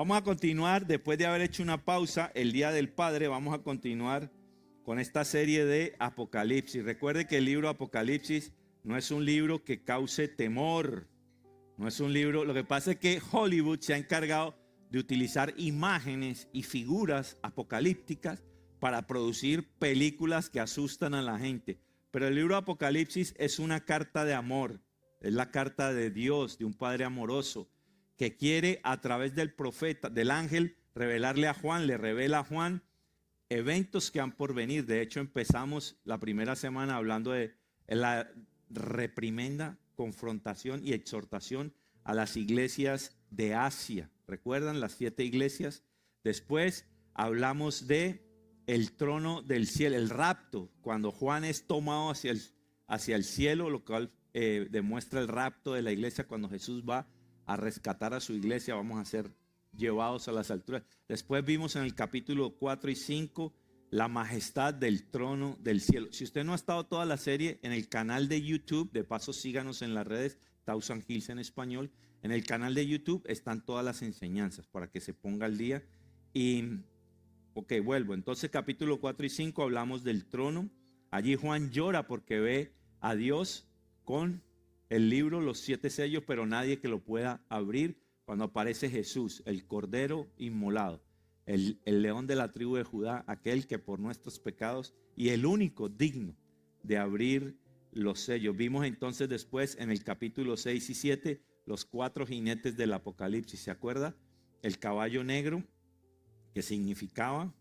Vamos a continuar, después de haber hecho una pausa, el Día del Padre, vamos a continuar con esta serie de Apocalipsis. Recuerde que el libro Apocalipsis no es un libro que cause temor, no es un libro, lo que pasa es que Hollywood se ha encargado de utilizar imágenes y figuras apocalípticas para producir películas que asustan a la gente. Pero el libro Apocalipsis es una carta de amor, es la carta de Dios, de un Padre amoroso, que quiere a través del profeta, del ángel, revelarle a Juan, le revela a Juan eventos que han por venir. De hecho, empezamos la primera semana hablando de la reprimenda, confrontación y exhortación a las iglesias de Asia. ¿Recuerdan las 7 iglesias? Después hablamos de el trono del cielo, el rapto, cuando Juan es tomado hacia el cielo, lo cual demuestra el rapto de la iglesia cuando Jesús va a rescatar a su iglesia, vamos a ser llevados a las alturas. Después vimos en el capítulo 4 y 5 la majestad del trono del cielo. Si usted no ha estado toda la serie, en el canal de YouTube, de paso síganos en las redes, Thousand Hills en español, en el canal de YouTube están todas las enseñanzas para que se ponga al día. Y, ok, vuelvo. Entonces capítulo 4 y 5 hablamos del trono. Allí Juan llora porque ve a Dios con el libro, los 7 sellos, pero nadie que lo pueda abrir. Cuando aparece Jesús, el Cordero inmolado, el león de la tribu de Judá, aquel que por nuestros pecados y el único digno de abrir los sellos. Vimos entonces después en el capítulo 6 y 7 los 4 jinetes del Apocalipsis. ¿Se acuerda? El caballo negro, que significaba,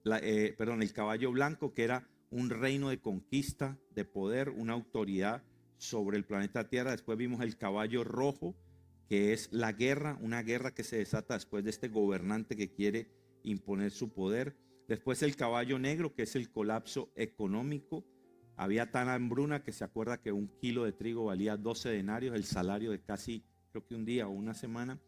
el caballo blanco, que era un reino de conquista, de poder, una autoridad sobre el planeta Tierra. Después vimos el caballo rojo, que es la guerra, una guerra que se desata después de este gobernante que quiere imponer su poder. Después el caballo negro, que es el colapso económico. Había tan hambruna que se acuerda que 1 kilo de trigo valía 12 denarios, el salario de casi, creo que un día o una semana.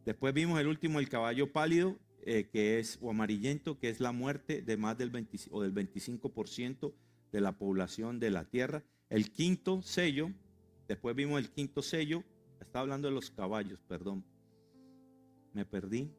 Después vimos el último, el caballo pálido, que es, o amarillento, que es la muerte de más del 25% de la población de la tierra. El quinto sello, después vimos el quinto sello. Estaba hablando de los caballos, perdón. Me perdí.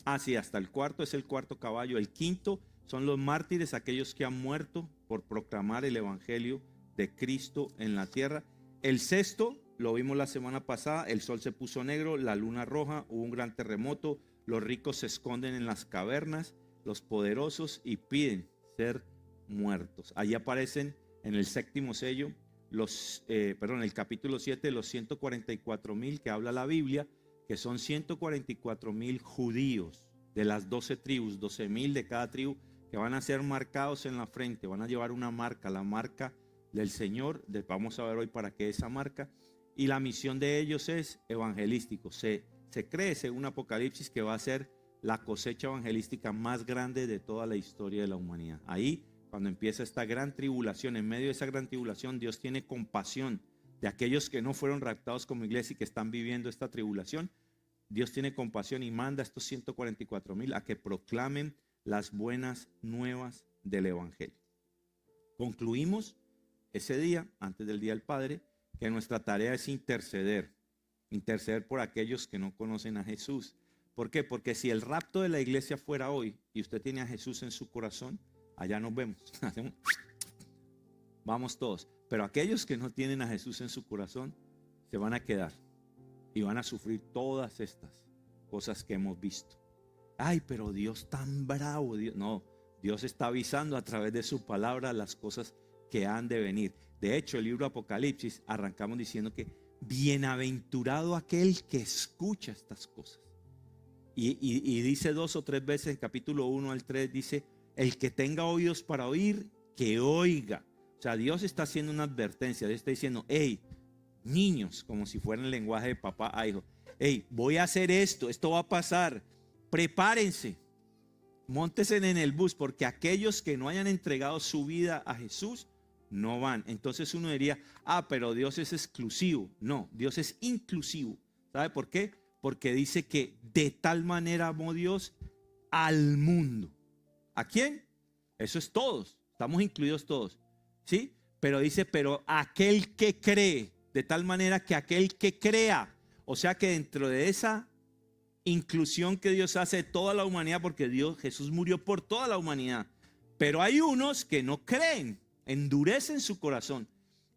Ah, sí, hasta el cuarto es el cuarto caballo. El quinto son los mártires, aquellos que han muerto por proclamar el evangelio de Cristo en la tierra. El sexto, lo vimos la semana pasada, el sol se puso negro, la luna roja, hubo un gran terremoto, los ricos se esconden en las cavernas, los poderosos y piden ser muertos. Allí aparecen en el séptimo sello, el capítulo 7, los 144,000 que habla la Biblia, que son 144,000 judíos de las 12 tribus, 12,000 de cada tribu, que van a ser marcados en la frente, van a llevar una marca, la marca del Señor. Vamos a ver hoy para qué esa marca. Y la misión de ellos es evangelístico. Se cree, según Apocalipsis, que va a ser la cosecha evangelística más grande de toda la historia de la humanidad. Ahí, cuando empieza esta gran tribulación, en medio de esa gran tribulación, Dios tiene compasión de aquellos que no fueron raptados como iglesia y que están viviendo esta tribulación. Dios tiene compasión y manda a estos 144,000 a que proclamen las buenas nuevas del evangelio. Concluimos ese día, antes del Día del Padre, que nuestra tarea es interceder por aquellos que no conocen a Jesús. ¿Por qué? Porque si el rapto de la iglesia fuera hoy y usted tiene a Jesús en su corazón, allá nos vemos. Vamos todos. Pero aquellos que no tienen a Jesús en su corazón se van a quedar y van a sufrir todas estas cosas que hemos visto. Ay, pero Dios tan bravo. No, Dios está avisando a través de su palabra las cosas que han de venir. De hecho, el libro Apocalipsis arrancamos diciendo que bienaventurado aquel que escucha estas cosas. Y dice 2 o 3 veces en capítulo 1 al 3, dice, el que tenga oídos para oír, que oiga. O sea, Dios está haciendo una advertencia. Dios está diciendo, hey, niños, como si fuera el lenguaje de papá a hijo, hey, voy a hacer esto va a pasar, prepárense, móntense en el bus, porque aquellos que no hayan entregado su vida a Jesús, no van. Entonces uno diría, pero Dios es exclusivo. No, Dios es inclusivo. ¿Sabe por qué? Porque dice que de tal manera amó Dios al mundo. ¿A quién? Eso es todos, estamos incluidos todos, ¿sí? Pero dice, pero aquel que cree, de tal manera que aquel que crea, o sea que dentro de esa inclusión que Dios hace de toda la humanidad, porque Jesús murió por toda la humanidad. Pero hay unos que no creen, endurecen su corazón.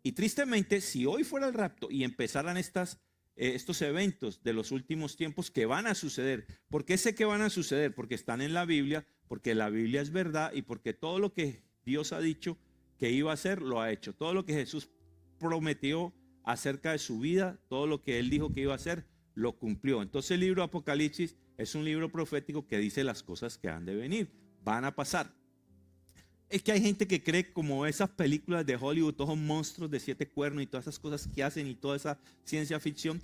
Y tristemente, si hoy fuera el rapto y empezaran estos eventos de los últimos tiempos que van a suceder, ¿por qué sé que van a suceder? Porque están en la Biblia, porque la Biblia es verdad y porque todo lo que Dios ha dicho que iba a hacer, lo ha hecho. Todo lo que Jesús prometió acerca de su vida, todo lo que Él dijo que iba a hacer, lo cumplió. Entonces el libro Apocalipsis es un libro profético que dice las cosas que han de venir, van a pasar. Es que hay gente que cree como esas películas de Hollywood, todos son monstruos de 7 cuernos y todas esas cosas que hacen y toda esa ciencia ficción.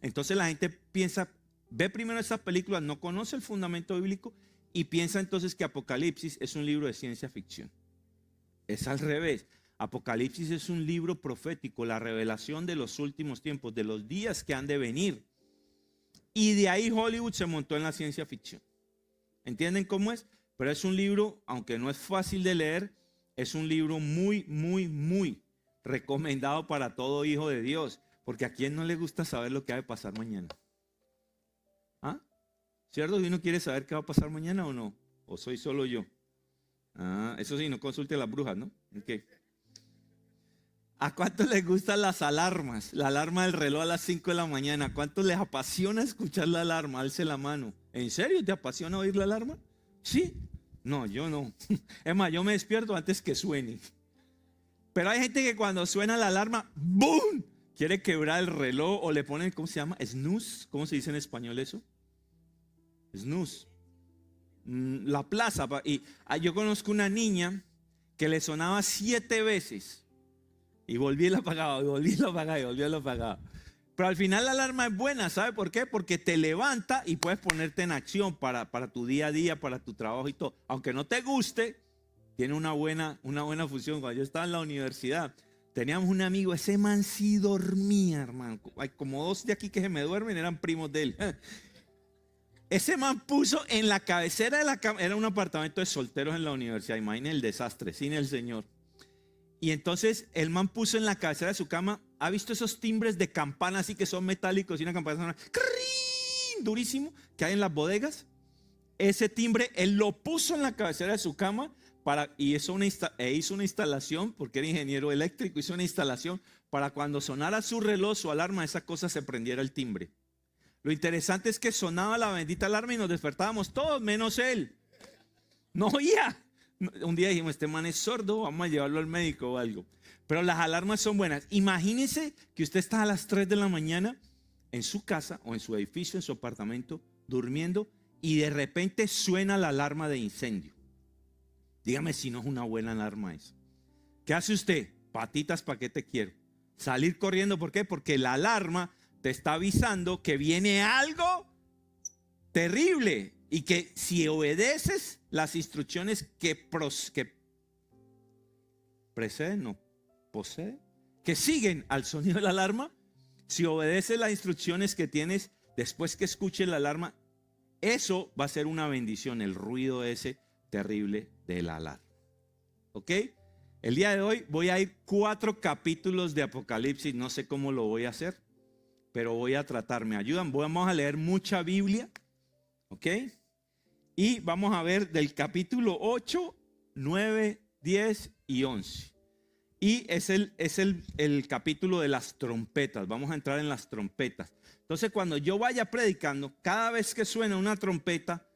Entonces la gente piensa, ve primero esas películas, no conoce el fundamento bíblico y piensa entonces que Apocalipsis es un libro de ciencia ficción. Es al revés. Apocalipsis es un libro profético, la revelación de los últimos tiempos, de los días que han de venir. Y de ahí Hollywood se montó en la ciencia ficción. ¿Entienden cómo es? Pero es un libro, aunque no es fácil de leer, es un libro muy, muy, muy recomendado para todo hijo de Dios. Porque a quién no le gusta saber lo que va a pasar mañana. ¿Ah? ¿Cierto? ¿Y uno quiere saber qué va a pasar mañana o no? ¿O soy solo yo? Ah, eso sí, no consulte a las brujas, ¿no? Okay. ¿A cuántos les gustan las alarmas? La alarma del reloj a las 5 de la mañana. ¿A cuántos les apasiona escuchar la alarma? Alce la mano. ¿En serio te apasiona oír la alarma? Sí. No, yo no. Es más, yo me despierto antes que suene. Pero hay gente que cuando suena la alarma, ¡boom! Quiere quebrar el reloj o le ponen, ¿cómo se llama? Snooze. ¿Cómo se dice en español eso? Snooze. La plaza. Y yo conozco una niña que le sonaba 7 veces. Y volví y la apagaba, y volví y la apagaba, y volví y la apagaba. Pero al final la alarma es buena, ¿sabe por qué? Porque te levanta y puedes ponerte en acción para tu día a día, para tu trabajo y todo. Aunque no te guste, tiene una buena función. Cuando yo estaba en la universidad, teníamos un amigo, ese man sí dormía, hermano. Hay como 2 de aquí que se me duermen, eran primos de él. Ese man puso en la cabecera de la cama, era un apartamento de solteros en la universidad, imaginen el desastre, sin el Señor. Y entonces el man puso en la cabecera de su cama, ¿ha visto esos timbres de campana así que son metálicos y una campana suena durísimo que hay en las bodegas? Ese timbre él lo puso en la cabecera de su cama y hizo una instalación, porque era ingeniero eléctrico, hizo una instalación para cuando sonara su reloj, su alarma, esa cosa se prendiera el timbre. Lo interesante es que sonaba la bendita alarma y nos despertábamos todos menos él. No oía. Un día dijimos, este man es sordo, vamos a llevarlo al médico o algo. Pero las alarmas son buenas. Imagínese que usted está a las 3 de la mañana en su casa o en su edificio, en su apartamento, durmiendo y de repente suena la alarma de incendio. Dígame si no es una buena alarma esa. ¿Qué hace usted? Patitas, ¿para qué te quiero? Salir corriendo, ¿por qué? Porque la alarma te está avisando que viene algo terrible. Y que si obedeces las instrucciones que preceden, no, poseen, que siguen al sonido de la alarma, si obedeces las instrucciones que tienes después que escuches la alarma, eso va a ser una bendición, el ruido ese terrible de la alarma. ¿Ok? El día de hoy voy a ir 4 capítulos de Apocalipsis, no sé cómo lo voy a hacer, pero voy a tratar, me ayudan, vamos a leer mucha Biblia, ¿ok? Y vamos a ver del capítulo 8, 9, 10 y 11. Y es el capítulo de las trompetas. Vamos a entrar en las trompetas. Entonces cuando yo vaya predicando, cada vez que suena una trompeta,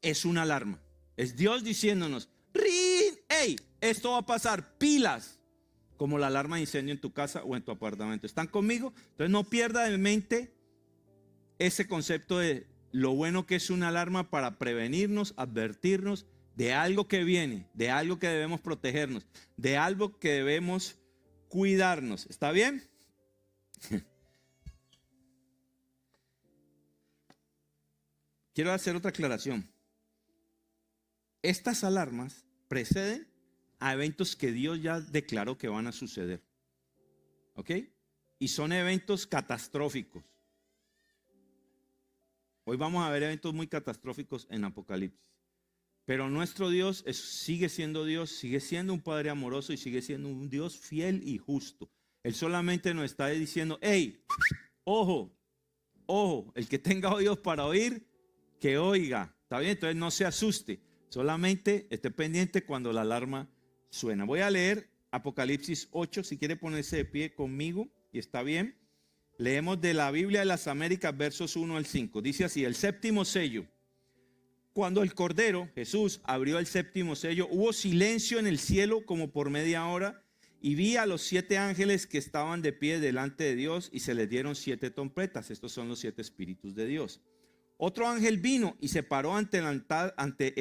es una alarma. Es Dios diciéndonos, ¡rin! ¡Ey! Esto va a pasar, pilas. Como la alarma de incendio en tu casa o en tu apartamento. ¿Están conmigo? Entonces no pierda de mente ese concepto de lo bueno que es una alarma para prevenirnos, advertirnos de algo que viene, de algo que debemos protegernos, de algo que debemos cuidarnos. ¿Está bien? Quiero hacer otra aclaración. Estas alarmas preceden a eventos que Dios ya declaró que van a suceder. ¿Ok? Y son eventos catastróficos. Hoy vamos a ver eventos muy catastróficos en Apocalipsis. Pero nuestro Dios sigue siendo Dios, sigue siendo un Padre amoroso y sigue siendo un Dios fiel y justo. Él solamente nos está diciendo, hey, ojo, Ojo, el que tenga oídos para oír, que oiga. ¿Está bien? Entonces no se asuste. Solamente esté pendiente cuando la alarma suena. Voy a leer Apocalipsis 8, si quiere ponerse de pie conmigo, y está bien. Leemos de la Biblia de las Américas, versos 1 al 5. Dice así: el séptimo sello. Cuando el Cordero, Jesús, abrió el séptimo sello, hubo silencio en el cielo como por media hora, y vi a los 7 ángeles que estaban de pie delante de Dios, y se les dieron 7 trompetas. Estos son los 7 espíritus de Dios. Otro ángel vino y se paró ante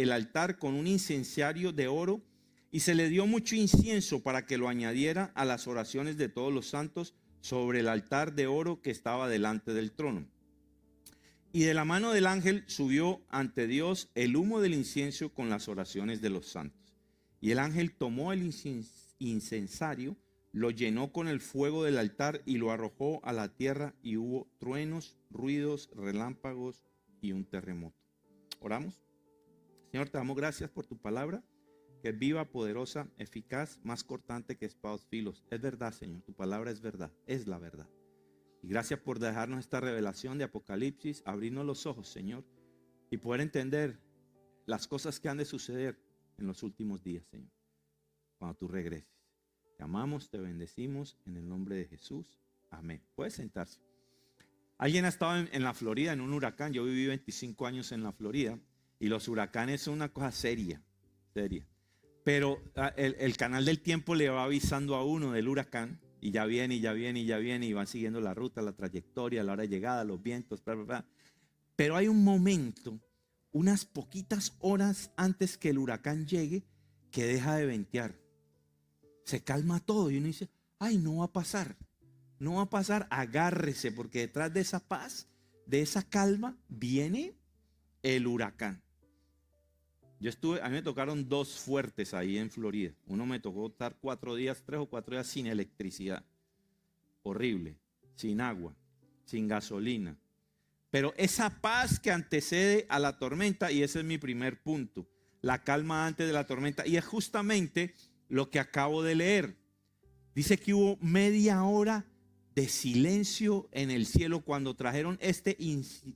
el altar con un incensario de oro, y se le dio mucho incienso para que lo añadiera a las oraciones de todos los santos sobre el altar de oro que estaba delante del trono. Y de la mano del ángel subió ante Dios el humo del incienso con las oraciones de los santos. Y el ángel tomó el incensario, lo llenó con el fuego del altar y lo arrojó a la tierra, y hubo truenos, ruidos, relámpagos y un terremoto. Oramos. Señor, te damos gracias por tu palabra, que es viva, poderosa, eficaz, más cortante que espadas filos. Es verdad, Señor, tu palabra es verdad, es la verdad. Y gracias por dejarnos esta revelación de Apocalipsis, abrirnos los ojos, Señor, y poder entender las cosas que han de suceder en los últimos días, Señor, cuando tú regreses. Te amamos, te bendecimos en el nombre de Jesús. Amén. Puedes sentarse. Alguien ha estado en la Florida en un huracán. Yo viví 25 años en la Florida, y los huracanes son una cosa seria, seria. Pero el canal del tiempo le va avisando a uno del huracán, y ya viene, y ya viene, y ya viene, y van siguiendo la ruta, la trayectoria, la hora de llegada, los vientos, bla, bla, bla. Pero hay un momento, unas poquitas horas antes que el huracán llegue, que deja de ventear. Se calma todo y uno dice, ay, no va a pasar, no va a pasar, agárrese, porque detrás de esa paz, de esa calma, viene el huracán. A mí me tocaron 2 fuertes ahí en Florida. Uno me tocó estar 3 o 4 días sin electricidad. Horrible, sin agua, sin gasolina. Pero esa paz que antecede a la tormenta, y ese es mi primer punto, la calma antes de la tormenta, y es justamente lo que acabo de leer. Dice que hubo media hora de silencio en el cielo cuando trajeron este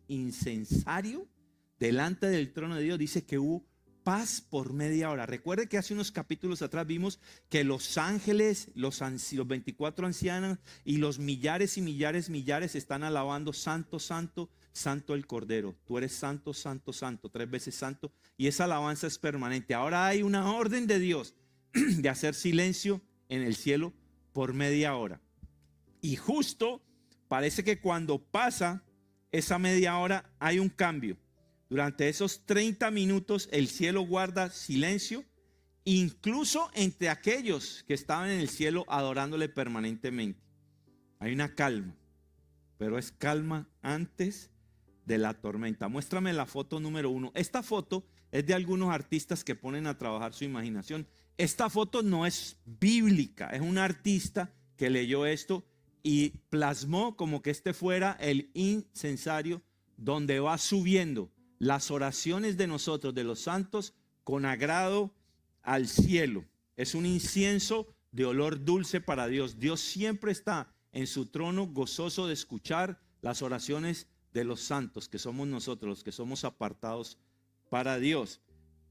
incensario delante del trono de Dios. Dice que hubo paz por media hora. Recuerde que hace unos capítulos atrás vimos que los ángeles, los 24 ancianos y los millares y millares están alabando: santo, santo, santo el Cordero. Tú eres santo, santo, santo, 3 veces santo. Y esa alabanza es permanente. Ahora hay una orden de Dios de hacer silencio en el cielo por media hora. Y justo parece que cuando pasa esa media hora hay un cambio. Durante esos 30 minutos el cielo guarda silencio, incluso entre aquellos que estaban en el cielo adorándole permanentemente. Hay una calma, pero es calma antes de la tormenta. Muéstrame la foto número 1. Esta foto es de algunos artistas que ponen a trabajar su imaginación. Esta foto no es bíblica, es un artista que leyó esto y plasmó como que este fuera el incensario donde va subiendo las oraciones de nosotros, de los santos, con agrado al cielo. Es un incienso de olor dulce para Dios. Dios siempre está en su trono gozoso de escuchar las oraciones de los santos, que somos nosotros, los que somos apartados para Dios.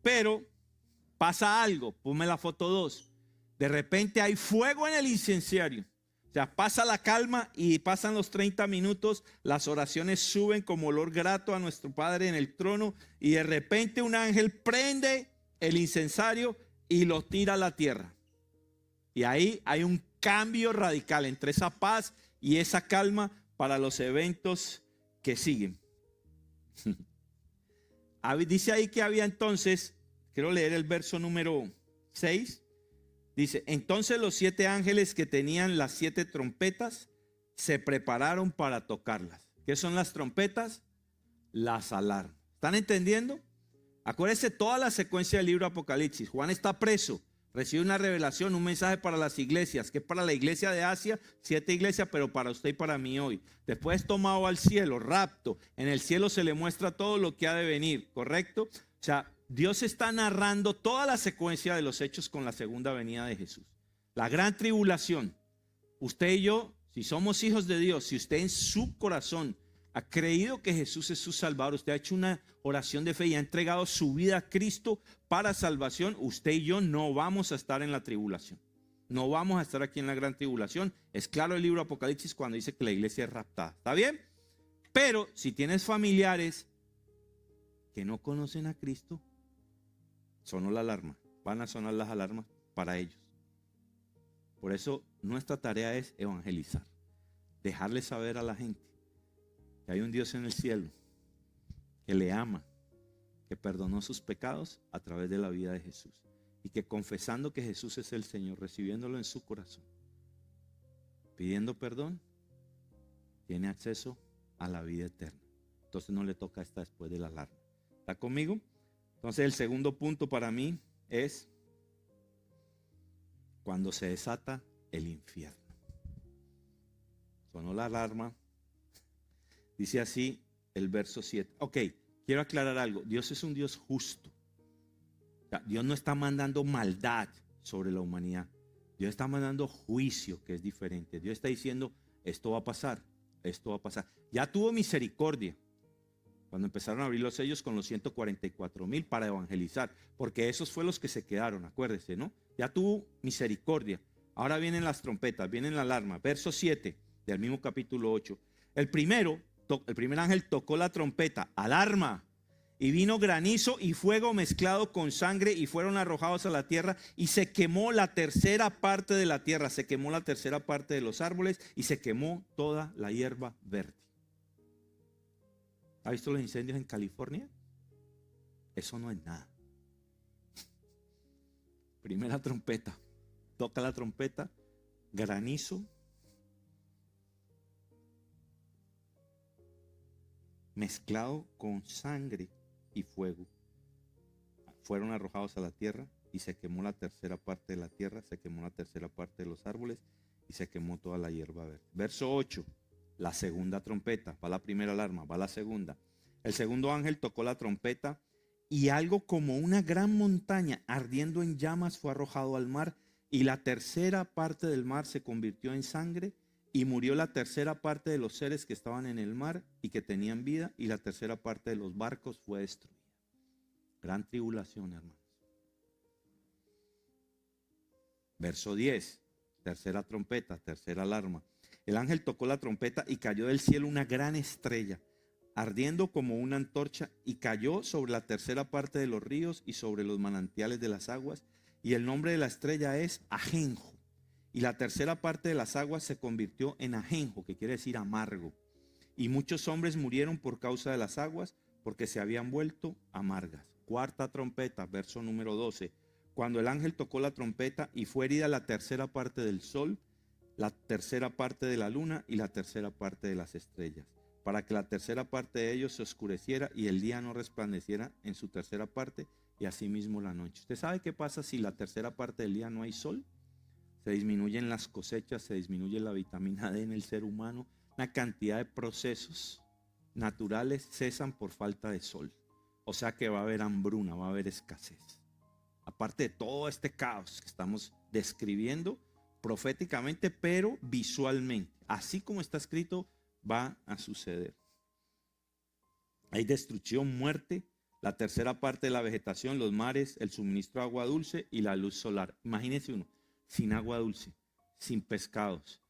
Pero pasa algo, ponme la foto 2. De repente hay fuego en el incensario. O sea, pasa la calma y pasan los 30 minutos, las oraciones suben como olor grato a nuestro Padre en el trono, y de repente un ángel prende el incensario y lo tira a la tierra. Y ahí hay un cambio radical entre esa paz y esa calma para los eventos que siguen. Dice ahí que había entonces, quiero leer el verso número 6. Dice, entonces los 7 ángeles que tenían las 7 trompetas se prepararon para tocarlas. ¿Qué son las trompetas? Las alarmas. ¿Están entendiendo? Acuérdense toda la secuencia del libro Apocalipsis. Juan está preso, recibe una revelación, un mensaje para las iglesias, que es para la iglesia de Asia, 7 iglesias, pero para usted y para mí hoy. Después es tomado al cielo, rapto. En el cielo se le muestra todo lo que ha de venir, ¿correcto? O sea, Dios está narrando toda la secuencia de los hechos con la segunda venida de Jesús. La gran tribulación. Usted y yo, si somos hijos de Dios, si usted en su corazón ha creído que Jesús es su Salvador, usted ha hecho una oración de fe y ha entregado su vida a Cristo para salvación, usted y yo no vamos a estar en la tribulación. No vamos a estar aquí en la gran tribulación. Es claro el libro Apocalipsis cuando dice que la iglesia es raptada. ¿Está bien? Pero si tienes familiares que no conocen a Cristo, sonó la alarma. Van a sonar las alarmas para ellos. Por eso nuestra tarea es evangelizar. Dejarle saber a la gente que hay un Dios en el cielo que le ama, que perdonó sus pecados a través de la vida de Jesús. Y que confesando que Jesús es el Señor, recibiéndolo en su corazón, pidiendo perdón, tiene acceso a la vida eterna. Entonces no le toca esta después de la alarma. ¿Está conmigo? Entonces el segundo punto para mí es cuando se desata el infierno. Sonó la alarma. Dice así el verso 7. Ok, quiero aclarar algo. Dios es un Dios justo. Dios no está mandando maldad sobre la humanidad. Dios está mandando juicio, que es diferente. Dios está diciendo, esto va a pasar, esto va a pasar. Ya tuvo misericordia cuando empezaron a abrir los sellos con los 144,000 para evangelizar, porque esos fueron los que se quedaron, acuérdese, ¿no? Ya tuvo misericordia. Ahora vienen las trompetas, viene la alarma. Verso 7 del mismo capítulo 8. El primer ángel tocó la trompeta, alarma. Y vino granizo y fuego mezclado con sangre y fueron arrojados a la tierra y se quemó la tercera parte de la tierra, se quemó la tercera parte de los árboles y se quemó toda la hierba verde. ¿Ha visto los incendios en California? Eso no es nada. Primera trompeta, toca la trompeta, granizo, mezclado con sangre y fuego. Fueron arrojados a la tierra y se quemó la tercera parte de la tierra, se quemó la tercera parte de los árboles y se quemó toda la hierba verde. Verso 8, la segunda trompeta, va la primera alarma, va la segunda. El segundo ángel tocó la trompeta y algo como una gran montaña ardiendo en llamas fue arrojado al mar y la tercera parte del mar se convirtió en sangre y murió la tercera parte de los seres que estaban en el mar y que tenían vida y la tercera parte de los barcos fue destruida. Gran tribulación, hermanos. Verso 10, tercera trompeta, tercera alarma. El ángel tocó la trompeta y cayó del cielo una gran estrella, ardiendo como una antorcha, y cayó sobre la tercera parte de los ríos y sobre los manantiales de las aguas. Y el nombre de la estrella es Ajenjo. Y la tercera parte de las aguas se convirtió en ajenjo, que quiere decir amargo. Y muchos hombres murieron por causa de las aguas, porque se habían vuelto amargas. Cuarta trompeta, verso número 12. Cuando el ángel tocó la trompeta y fue herida la tercera parte del sol, la tercera parte de la luna y la tercera parte de las estrellas, para que la tercera parte de ellos se oscureciera y el día no resplandeciera en su tercera parte, y asimismo la noche. ¿Usted sabe qué pasa si la tercera parte del día no hay sol? Se disminuyen las cosechas, se disminuye la vitamina D en el ser humano, una cantidad de procesos naturales cesan por falta de sol. O sea que va a haber hambruna, va a haber escasez. Aparte de todo este caos que estamos describiendo proféticamente, pero visualmente, así como está escrito, va a suceder. Hay destrucción, muerte, la tercera parte de la vegetación, los mares, el suministro de agua dulce y la luz solar. Imagínense uno, sin agua dulce, sin pescados,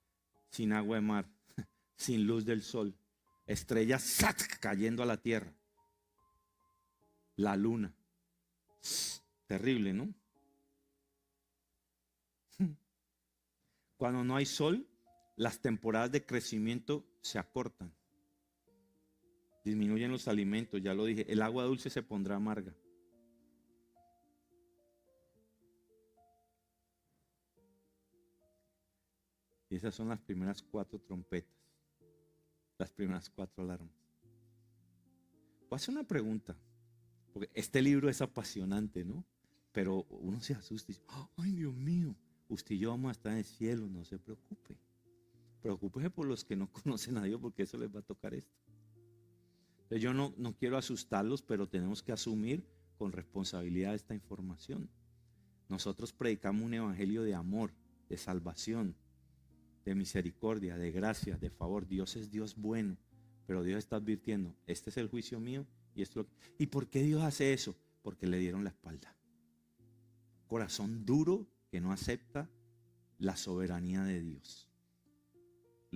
sin agua de mar, sin luz del sol, estrellas ¡sac! Cayendo a la tierra, la luna. Terrible, ¿no? Cuando no hay sol, las temporadas de crecimiento se acortan. Disminuyen los alimentos, ya lo dije. El agua dulce se pondrá amarga. Y esas son las primeras 4 trompetas. Las primeras 4 alarmas. Voy a hacer una pregunta. Porque este libro es apasionante, ¿no? Pero uno se asusta y dice, ¡ay, Dios mío! Usted y yo vamos a estar en el cielo, no se preocupe. Preocúpese por los que no conocen a Dios, porque eso les va a tocar esto. Entonces yo no quiero asustarlos, pero tenemos que asumir con responsabilidad esta información. Nosotros predicamos un evangelio de amor, de salvación, de misericordia, de gracia, de favor. Dios es Dios bueno. Pero Dios está advirtiendo, este es el juicio mío y esto. ¿Y por qué Dios hace eso? Porque le dieron la espalda. Corazón duro que no acepta la soberanía de Dios.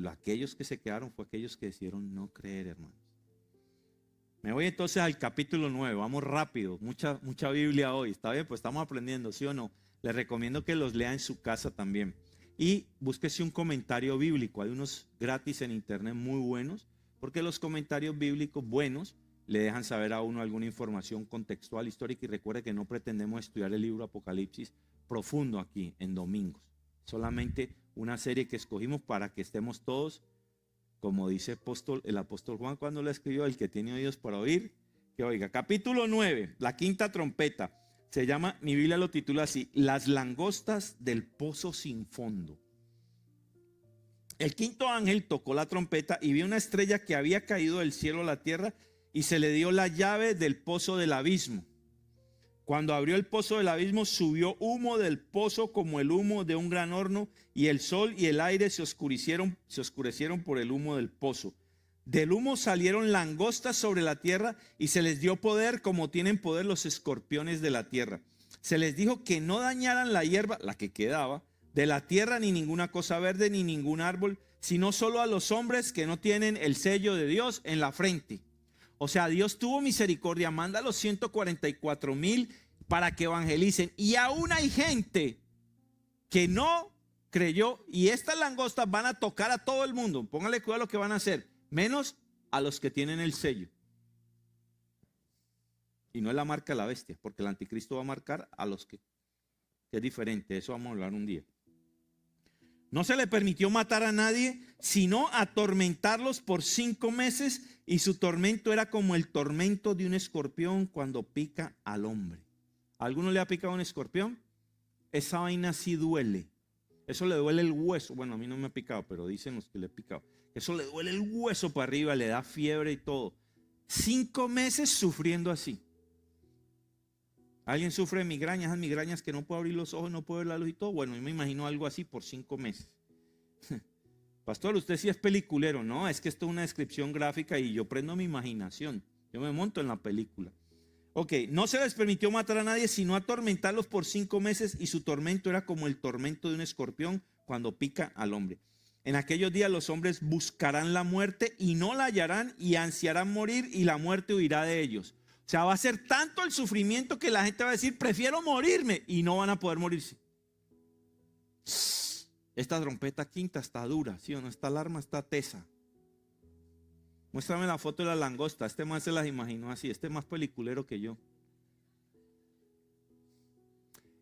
Aquellos que se quedaron fue aquellos que decidieron no creer, hermanos. Me voy entonces al capítulo 9, vamos rápido, mucha Biblia hoy, ¿está bien? Pues estamos aprendiendo, ¿sí o no? Les recomiendo que los lea en su casa también. Y búsquese un comentario bíblico, hay unos gratis en internet muy buenos, porque los comentarios bíblicos buenos le dejan saber a uno alguna información contextual, histórica, y recuerde que no pretendemos estudiar el libro Apocalipsis profundo aquí en domingos, solamente una serie que escogimos para que estemos todos, como dice el apóstol Juan cuando lo escribió, el que tiene oídos para oír, que oiga. Capítulo 9, la quinta trompeta, se llama, mi Biblia lo titula así, las langostas del pozo sin fondo. El quinto ángel tocó la trompeta y vio una estrella que había caído del cielo a la tierra y se le dio la llave del pozo del abismo. Cuando abrió el pozo del abismo, subió humo del pozo como el humo de un gran horno, y el sol y el aire se oscurecieron por el humo del pozo. Del humo salieron langostas sobre la tierra y se les dio poder como tienen poder los escorpiones de la tierra. Se les dijo que no dañaran la hierba, la que quedaba, de la tierra, ni ninguna cosa verde, ni ningún árbol, sino solo a los hombres que no tienen el sello de Dios en la frente. O sea, Dios tuvo misericordia, manda a los 144,000 para que evangelicen. Y aún hay gente que no creyó, y estas langostas van a tocar a todo el mundo. Póngale cuidado a lo que van a hacer, menos a los que tienen el sello. Y no es la marca de la bestia, porque el anticristo va a marcar a los que es diferente. Eso vamos a hablar un día. No se le permitió matar a nadie, sino atormentarlos por 5 meses, y su tormento era como el tormento de un escorpión cuando pica al hombre. ¿A alguno le ha picado un escorpión? Esa vaina sí duele. Eso le duele el hueso. Bueno, a mí no me ha picado, pero dicen los que le ha picado. Eso le duele el hueso para arriba, le da fiebre y todo. 5 meses sufriendo así. ¿Alguien sufre de migrañas? Esas migrañas que no puede abrir los ojos, no puede ver la luz y todo. Bueno, yo me imagino algo así por 5 meses. Pastor, usted sí es peliculero. No, es que esto es una descripción gráfica y yo prendo mi imaginación. Yo me monto en la película. Ok, no se les permitió matar a nadie, sino atormentarlos por 5 meses, y su tormento era como el tormento de un escorpión cuando pica al hombre. En aquellos días los hombres buscarán la muerte y no la hallarán, y ansiarán morir, y la muerte huirá de ellos. O sea, va a ser tanto el sufrimiento que la gente va a decir, prefiero morirme, y no van a poder morirse. Esta trompeta quinta está dura, ¿sí o no? Esta alarma está tesa. Muéstrame la foto de la langosta. Este más se las imaginó así. Este es más peliculero que yo.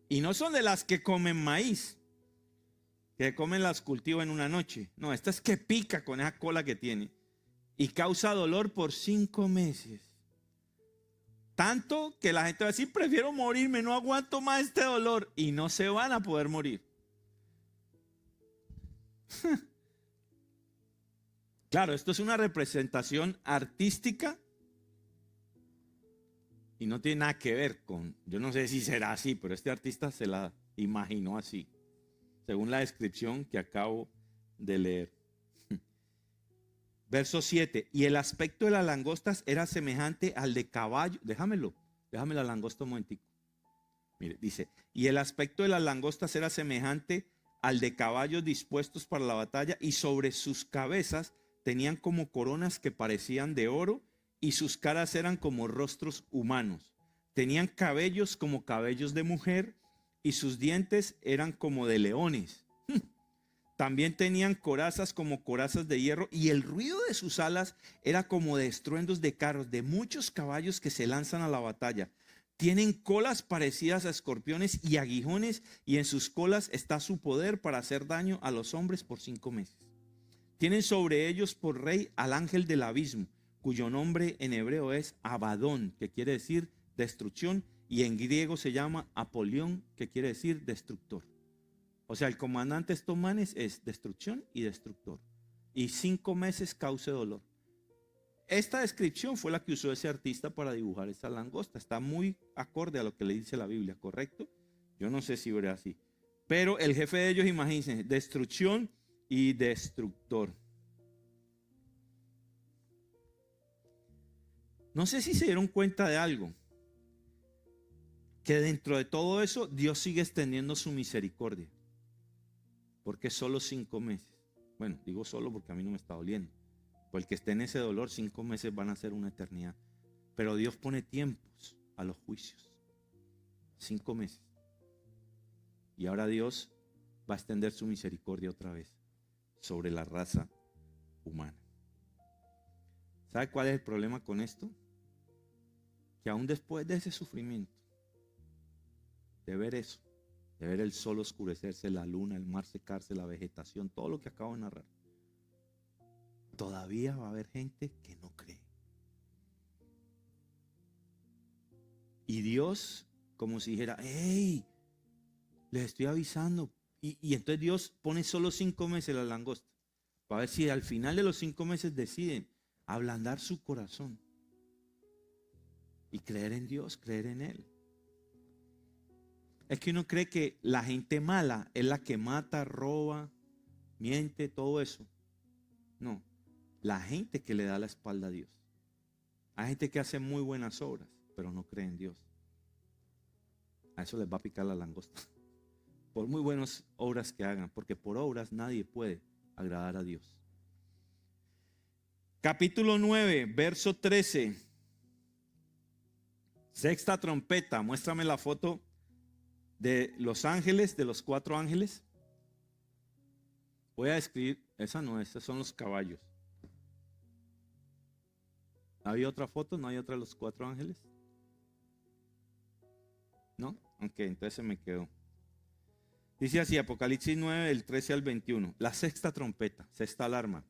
Y no son de las que comen maíz, que comen las cultivo en una noche. No, esta es que pica con esa cola que tiene y causa dolor por 5 meses. Tanto que la gente va a decir, prefiero morirme, no aguanto más este dolor. Y no se van a poder morir. Claro, esto es una representación artística y no tiene nada que ver con, yo no sé si será así, pero este artista se la imaginó así, según la descripción que acabo de leer. Verso 7, y el aspecto de las langostas era semejante al de caballo. Déjame la langosta un momentico. Mire, dice, y el aspecto de las langostas era semejante al de caballos dispuestos para la batalla, y sobre sus cabezas tenían como coronas que parecían de oro, y sus caras eran como rostros humanos. Tenían cabellos como cabellos de mujer, y sus dientes eran como de leones. También tenían corazas como corazas de hierro, y el ruido de sus alas era como de estruendos de carros, de muchos caballos que se lanzan a la batalla. Tienen colas parecidas a escorpiones y aguijones, y en sus colas está su poder para hacer daño a los hombres por 5 meses. Tienen sobre ellos por rey al ángel del abismo, cuyo nombre en hebreo es Abadón, que quiere decir destrucción, y en griego se llama Apolión, que quiere decir destructor. O sea, el comandante de estos manes es destrucción y destructor. Y 5 meses cause dolor. Esta descripción fue la que usó ese artista para dibujar esta langosta. Está muy acorde a lo que le dice la Biblia, ¿correcto? Yo no sé si veré así. Pero el jefe de ellos, imagínense, destrucción y destructor. No sé si se dieron cuenta de algo, que dentro de todo eso Dios sigue extendiendo su misericordia, porque solo 5 meses. Bueno, digo solo porque a mí no me está doliendo. Pues el que esté en ese dolor, 5 meses van a ser una eternidad. Pero Dios pone tiempos a los juicios. 5 meses. Y ahora Dios va a extender su misericordia otra vez sobre la raza humana. ¿Sabe cuál es el problema con esto? Que aún después de ese sufrimiento, de ver eso, de ver el sol oscurecerse, la luna, el mar secarse, la vegetación, todo lo que acabo de narrar, todavía va a haber gente que no cree. Y Dios, como si dijera, hey, les estoy avisando. Y entonces Dios pone solo 5 meses la langosta, para ver si al final de los 5 meses deciden ablandar su corazón y creer en Dios, creer en Él. Es que uno cree que la gente mala es la que mata, roba, miente, todo eso. No, la gente que le da la espalda a Dios. Hay gente que hace muy buenas obras, pero no cree en Dios. A eso les va a picar la langosta. Por muy buenas obras que hagan, porque por obras nadie puede agradar a Dios. Capítulo 9, verso 13. Sexta trompeta. Muéstrame la foto de los ángeles, de los 4 ángeles. Voy a escribir, esa no, esos son los caballos. ¿Había otra foto? ¿No hay otra de los 4 ángeles? ¿No? Ok, entonces se me quedó. Dice así, Apocalipsis 9, del 13 al 21. La sexta trompeta, sexta alarma.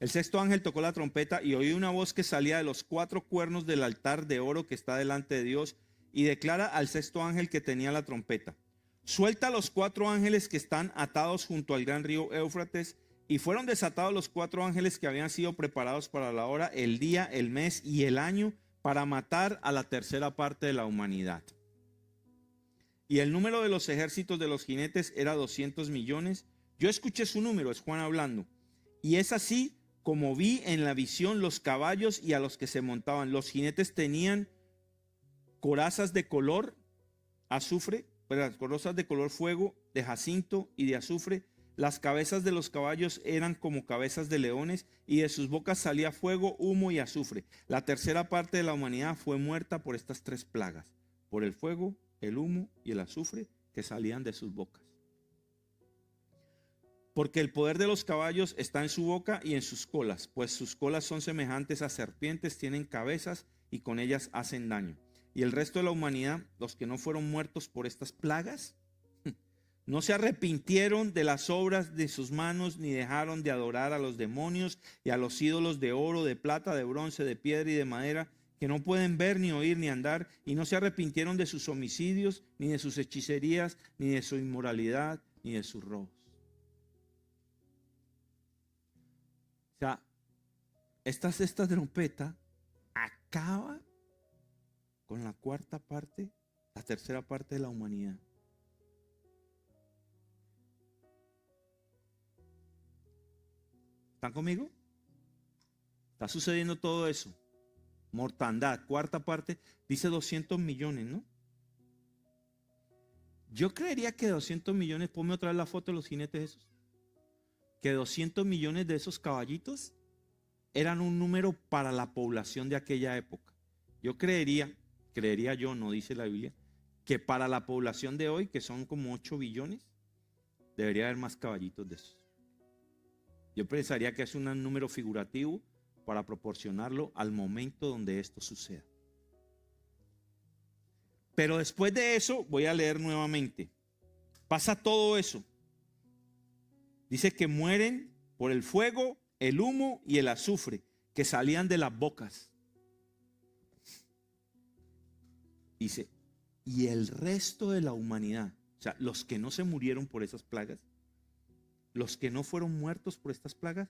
El sexto ángel tocó la trompeta y oí una voz que salía de los 4 cuernos del altar de oro que está delante de Dios y declara al sexto ángel que tenía la trompeta: suelta a los 4 ángeles que están atados junto al gran río Éufrates. Y fueron desatados los 4 ángeles que habían sido preparados para la hora, el día, el mes y el año, para matar a la tercera parte de la humanidad. Y el número de los ejércitos de los jinetes era 200 millones. Yo escuché su número, es Juan hablando. Y es así como vi en la visión los caballos y a los que se montaban. Los jinetes tenían corazas de color azufre, corazas de color fuego, de jacinto y de azufre. Las cabezas de los caballos eran como cabezas de leones y de sus bocas salía fuego, humo y azufre. La tercera parte de la humanidad fue muerta por estas 3 plagas, por el fuego, el humo y el azufre que salían de sus bocas. Porque el poder de los caballos está en su boca y en sus colas, pues sus colas son semejantes a serpientes, tienen cabezas y con ellas hacen daño. Y el resto de la humanidad, los que no fueron muertos por estas plagas, no se arrepintieron de las obras de sus manos, ni dejaron de adorar a los demonios y a los ídolos de oro, de plata, de bronce, de piedra y de madera, que no pueden ver, ni oír, ni andar, y no se arrepintieron de sus homicidios, ni de sus hechicerías, ni de su inmoralidad, ni de sus robos. O sea, esta sexta trompeta acaba con la 4ª parte, la tercera parte de la humanidad. ¿Están conmigo? Está sucediendo todo eso. Mortandad, 4ª parte, dice 200 millones, ¿no? Yo creería que 200 millones, ponme otra vez la foto de los jinetes esos, que 200 millones de esos caballitos eran un número para la población de aquella época. Yo creería yo, no dice la Biblia, que para la población de hoy, que son como 8 billones, debería haber más caballitos de esos. Yo pensaría que es un número figurativo para proporcionarlo al momento donde esto suceda. Pero después de eso, voy a leer nuevamente. Pasa todo eso. Dice que mueren por el fuego, el humo y el azufre que salían de las bocas. Dice, y el resto de la humanidad, o sea, los que no se murieron por esas plagas, los que no fueron muertos por estas plagas,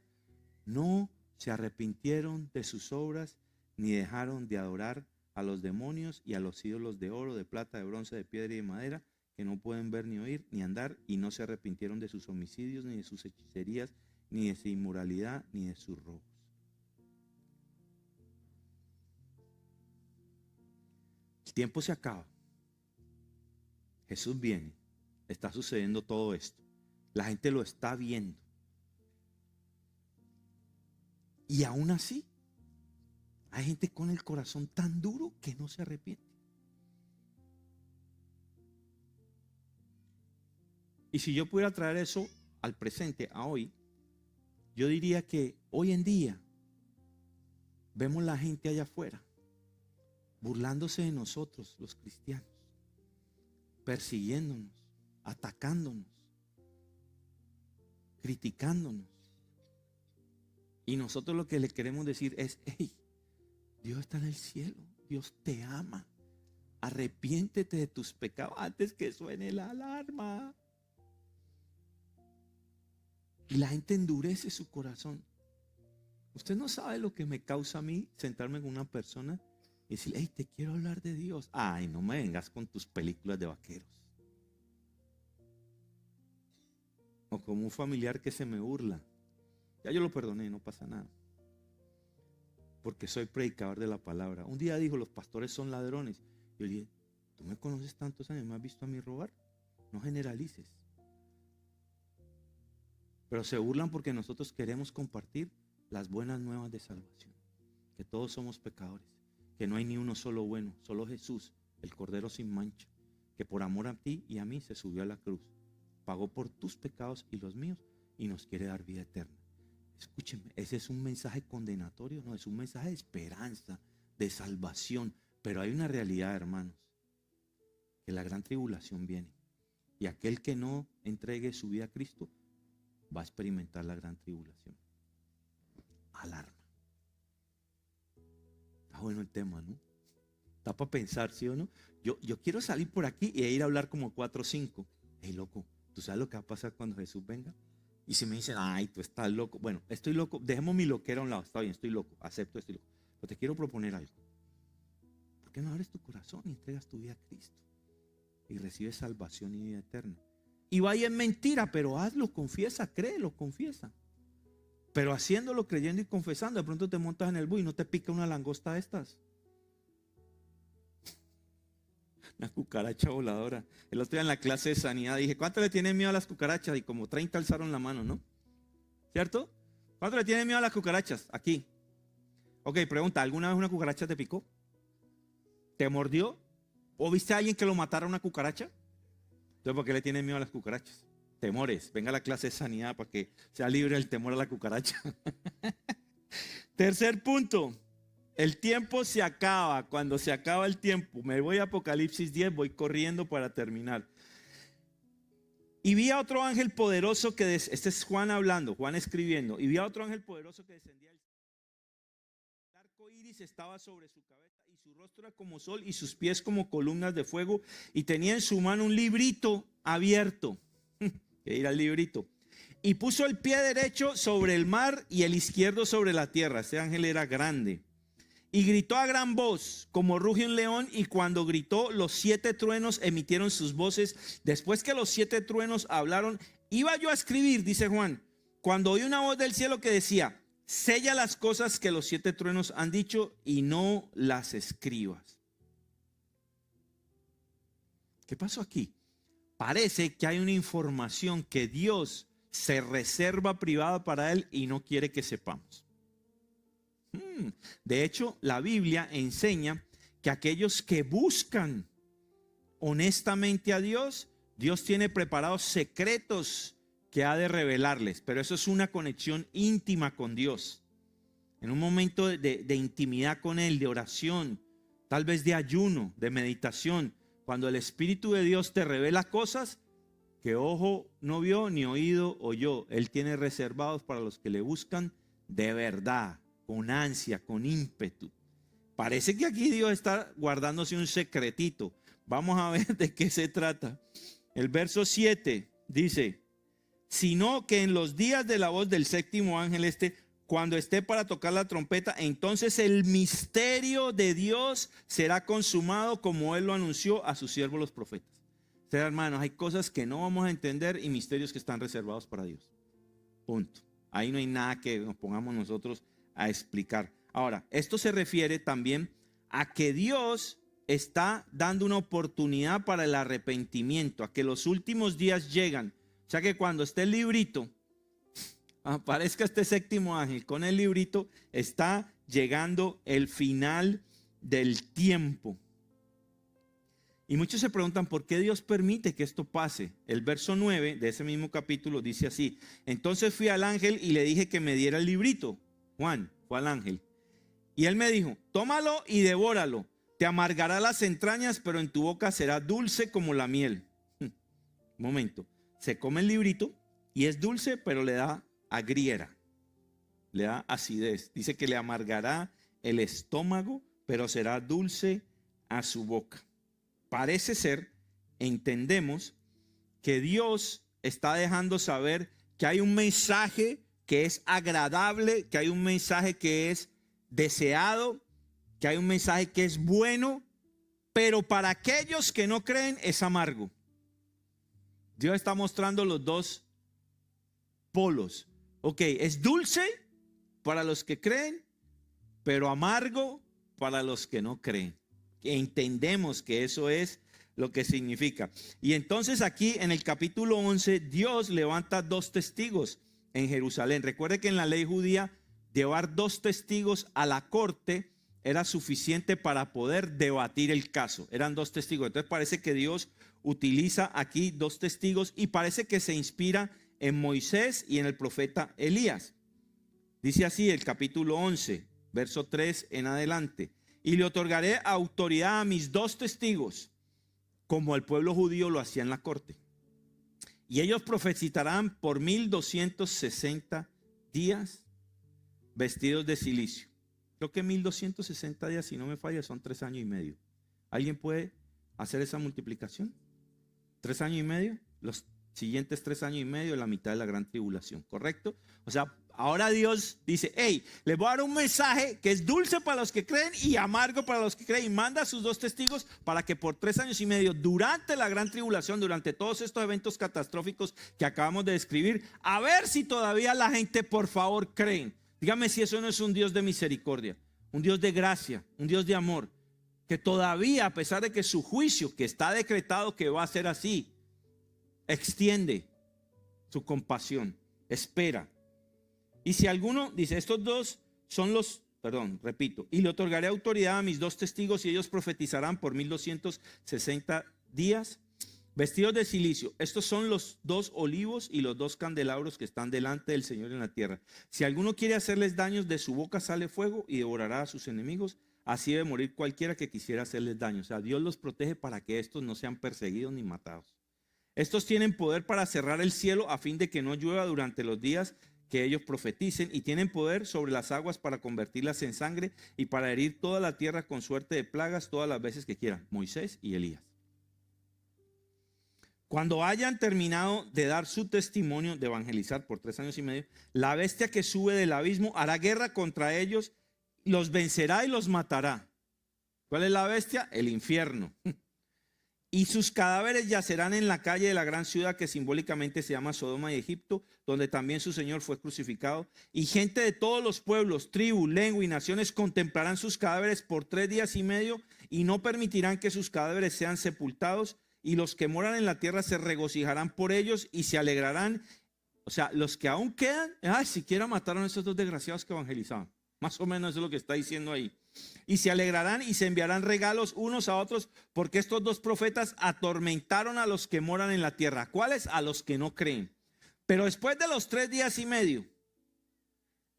no se arrepintieron de sus obras, ni dejaron de adorar a los demonios y a los ídolos de oro, de plata, de bronce, de piedra y de madera, que no pueden ver ni oír ni andar, y no se arrepintieron de sus homicidios, ni de sus hechicerías, ni de su inmoralidad, ni de sus robos. tiempo se acaba. Jesús viene. Está sucediendo todo esto. La gente lo está viendo. Y aún así, hay gente con el corazón tan duro que no se arrepiente. Y si yo pudiera traer eso al presente, a hoy, yo diría que hoy en día vemos la gente allá afuera burlándose de nosotros, los cristianos, persiguiéndonos, atacándonos, criticándonos. Y nosotros lo que le queremos decir es: hey, Dios está en el cielo, Dios te ama, arrepiéntete de tus pecados antes que suene la alarma. Y la gente endurece su corazón. Usted no sabe lo que me causa a mí sentarme con una persona y decirle: hey, te quiero hablar de Dios. Ay, no me vengas con tus películas de vaqueros. O como un familiar que se me burla. Ya yo lo perdoné, no pasa nada. Porque soy predicador de la palabra. Un día dijo: los pastores son ladrones. Yo le dije: tú me conoces tantos años, ¿me has visto a mí robar? No generalices. Pero se burlan porque nosotros queremos compartir las buenas nuevas de salvación. Que todos somos pecadores. Que no hay ni uno solo bueno. Solo Jesús, el Cordero sin mancha. Que por amor a ti y a mí se subió a la cruz. Pagó por tus pecados y los míos. Y nos quiere dar vida eterna. Escúchenme, ese es un mensaje condenatorio. No, es un mensaje de esperanza, de salvación. Pero hay una realidad, hermanos. Que la gran tribulación viene. Y aquel que no entregue su vida a Cristo va a experimentar la gran tribulación. Alarma. Está bueno el tema, ¿no? Está para pensar, ¿sí o no? Yo quiero salir por aquí e ir a hablar como 4 o 5. Hey, loco, ¿tú sabes lo que va a pasar cuando Jesús venga? Y si me dicen: ay, tú estás loco. Bueno, estoy loco. Dejemos mi loquera a un lado. Está bien, estoy loco. Acepto, estoy loco. Pero te quiero proponer algo. ¿Por qué no abres tu corazón y entregas tu vida a Cristo? Y recibes salvación y vida eterna. Y vaya en mentira, pero hazlo, confiesa, créelo, confiesa. Pero haciéndolo, creyendo y confesando, de pronto te montas en el bus y no te pica una langosta de estas. Una cucaracha voladora. El otro día en la clase de sanidad dije: ¿cuánto le tienen miedo a las cucarachas? Y como 30 alzaron la mano, ¿no? ¿Cierto? ¿Cuánto le tienen miedo a las cucarachas? Aquí. Ok, pregunta: ¿alguna vez una cucaracha te picó? ¿Te mordió? ¿O viste a alguien que lo matara a una cucaracha? Entonces, ¿por qué le tienen miedo a las cucarachas? Temores. Venga a la clase de sanidad para que sea libre del temor a la cucaracha. Tercer punto. El tiempo se acaba. Cuando se acaba el tiempo, me voy a Apocalipsis 10, voy corriendo para terminar. Y vi a otro ángel poderoso este es Juan hablando, Juan escribiendo. Y vi a otro ángel poderoso que descendía del cielo. El arco iris estaba sobre su cabeza y su rostro era como sol y sus pies como columnas de fuego. Y tenía en su mano un librito abierto. Que ir al librito. Y puso el pie derecho sobre el mar y el izquierdo sobre la tierra. Este ángel era grande. Y gritó a gran voz, como ruge un león, y cuando gritó, los 7 truenos emitieron sus voces. Después que los 7 truenos hablaron, iba yo a escribir, dice Juan, cuando oí una voz del cielo que decía: sella las cosas que los 7 truenos han dicho y no las escribas. ¿Qué pasó aquí? Parece que hay una información que Dios se reserva privada para él y no quiere que sepamos. De hecho, la Biblia enseña que aquellos que buscan honestamente a Dios, Dios tiene preparados secretos que ha de revelarles, pero eso es una conexión íntima con Dios. En un momento de intimidad con Él, de oración, tal vez de ayuno, de meditación, cuando el Espíritu de Dios te revela cosas que ojo no vio ni oído oyó, Él tiene reservados para los que le buscan de verdad, con ansia, con ímpetu. Parece que aquí Dios está guardándose un secretito. Vamos a ver de qué se trata. El verso 7 dice: sino que en los días de la voz del 7º ángel cuando esté para tocar la trompeta, entonces el misterio de Dios será consumado, como Él lo anunció a sus siervos los profetas. O sea, hermanos, hay cosas que no vamos a entender y misterios que están reservados para Dios. Punto. Ahí no hay nada que nos pongamos nosotros a explicar. Ahora, esto se refiere también a que Dios está dando una oportunidad para el arrepentimiento, a que los últimos días llegan. O sea que cuando esté el librito, aparezca este séptimo ángel con el librito, está llegando el final del tiempo. Y muchos se preguntan por qué Dios permite que esto pase. El verso 9 de ese mismo capítulo dice así: entonces fui al ángel y le dije que me diera el librito. Juan fue al ángel y él me dijo: tómalo y devóralo, te amargará las entrañas, pero en tu boca será dulce como la miel. Un momento, se come el librito y es dulce, pero le da agriera, le da acidez. Dice que le amargará el estómago, pero será dulce a su boca. Parece ser, entendemos, que Dios está dejando saber que hay un mensaje que es agradable, que hay un mensaje que es deseado, que hay un mensaje que es bueno, pero para aquellos que no creen es amargo. Dios está mostrando los dos polos. Ok, es dulce para los que creen, pero amargo para los que no creen. Entendemos que eso es lo que significa. Y entonces aquí en el capítulo 11, Dios levanta dos testigos en Jerusalén. Recuerde que en la ley judía, llevar dos testigos a la corte era suficiente para poder debatir el caso. Eran dos testigos. Entonces parece que Dios utiliza aquí dos testigos y parece que se inspira en Moisés y en el profeta Elías. Dice así el capítulo 11, verso 3 en adelante: y le otorgaré autoridad a mis dos testigos, como el pueblo judío lo hacía en la corte. Y ellos profetizarán por 1260 días vestidos de cilicio. Creo que 1260 días, si no me falla, son 3 años y medio. ¿Alguien puede hacer esa multiplicación? 3 años y medio, los siguientes 3 años y medio, la mitad de la gran tribulación, ¿correcto? O sea, ahora Dios dice: hey, les voy a dar un mensaje que es dulce para los que creen y amargo para los que creen, y manda a sus dos testigos para que por 3 años y medio, durante la gran tribulación, durante todos estos eventos catastróficos que acabamos de describir, a ver si todavía la gente por favor creen. Dígame si eso no es un Dios de misericordia, un Dios de gracia, un Dios de amor, que todavía, a pesar de que su juicio, que está decretado que va a ser así, extiende su compasión, espera. Y si alguno dice: estos dos son los, repito, y le otorgaré autoridad a mis dos testigos y ellos profetizarán por 1260 días vestidos de cilicio. Estos son los dos olivos y los dos candelabros que están delante del Señor en la tierra. Si alguno quiere hacerles daños, de su boca sale fuego y devorará a sus enemigos. Así debe morir cualquiera que quisiera hacerles daño. O sea, Dios los protege para que estos no sean perseguidos ni matados. Estos tienen poder para cerrar el cielo a fin de que no llueva durante los días que ellos profeticen, y tienen poder sobre las aguas para convertirlas en sangre y para herir toda la tierra con suerte de plagas todas las veces que quieran. Moisés y Elías. Cuando hayan terminado de dar su testimonio, de evangelizar por 3 años y medio, la bestia que sube del abismo hará guerra contra ellos, los vencerá y los matará. ¿Cuál es la bestia? El infierno. Y sus cadáveres yacerán en la calle de la gran ciudad que simbólicamente se llama Sodoma y Egipto, donde también su Señor fue crucificado. Y gente de todos los pueblos, tribus, lengua y naciones contemplarán sus cadáveres por 3 días y medio y no permitirán que sus cadáveres sean sepultados. Y los que moran en la tierra se regocijarán por ellos y se alegrarán. O sea, los que aún quedan, siquiera mataron a esos dos desgraciados que evangelizaban. Más o menos eso es lo que está diciendo ahí. Y se alegrarán y se enviarán regalos unos a otros, porque estos dos profetas atormentaron a los que moran en la tierra. ¿Cuáles? A los que no creen. Pero después de los 3 días y medio,